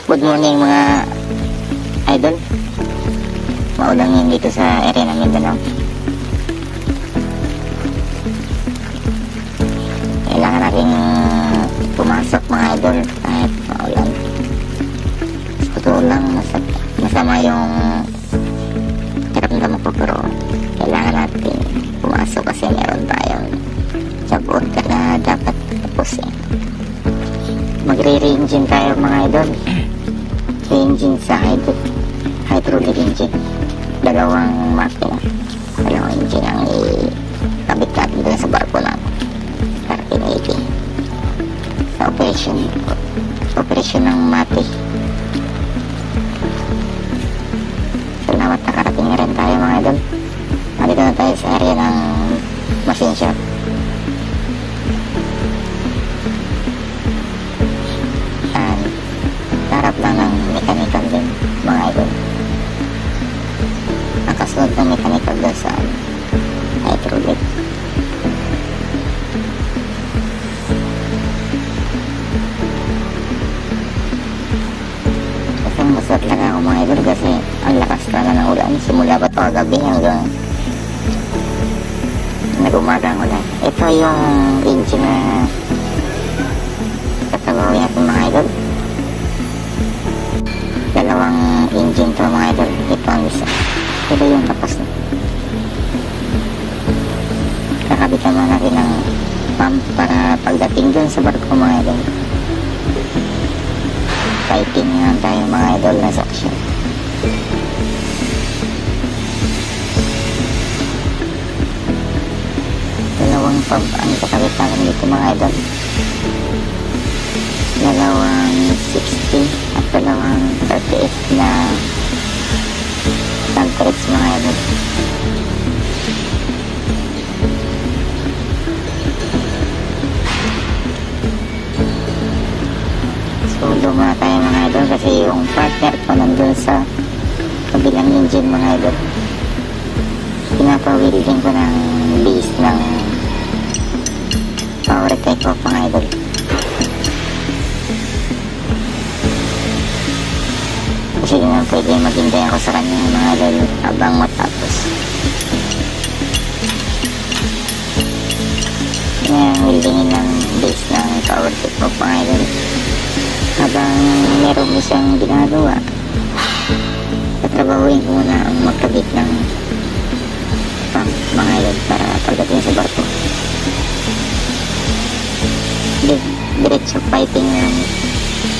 Good morning mga idol. Maulang yun dito sa area ng Mindanao. Kailangan natin pumasok mga idol kahit maulan. Totoo lang, masama yung kiramdam ko, pero kailangan natin pumasok kasi meron tayong job order na dapat tapusin. Magre-re-engine tayo mga idol. Re-engine sa hydraulic engine. Dalawang makina, dalawang engine ang ikabit natin dala sa barko natin para pinili sa operation ng mati. Salamat, nakarating na rin tayo mga idol. Nandito na tayo sa area ng machine shop. Harap lang ng mechanical din mga idol. Nakasunod ng mechanical doon sa hydraulic. Kasang masat lang ako mga idol kasi ang lakas na ng ulan. Simula pa ito kagabi hanggang nag-umaga ang ulan. Ito yung engine na tatagawin natin mga idol. Dalawang engine to mga idol. Ito ang isa. Ito yung tapos na. Kakabitan na natin ng pump para pagdating dun sa barko mga idol. Piping na tayo mga idol na section. Dalawang pump ang kakabit natin dito mga idol. Dalawang 60 at dalawang 38 na tantrix mga idol. So luma tayo mga idol kasi yung partner ko nandun sa kabilang engine mga idol. Pinapawilding ko ng base ng power take off mga idol. Kasi naman pwede maghintay ako sa kanya mga idol habang matapos. Ngayon, wildingin ng base ng power take off mga idol. Habang meron isang ginagawa, tatrabahuin ko muna ang magkabit ng pump mga idol para pagdating sa barko. Diretso piping namin.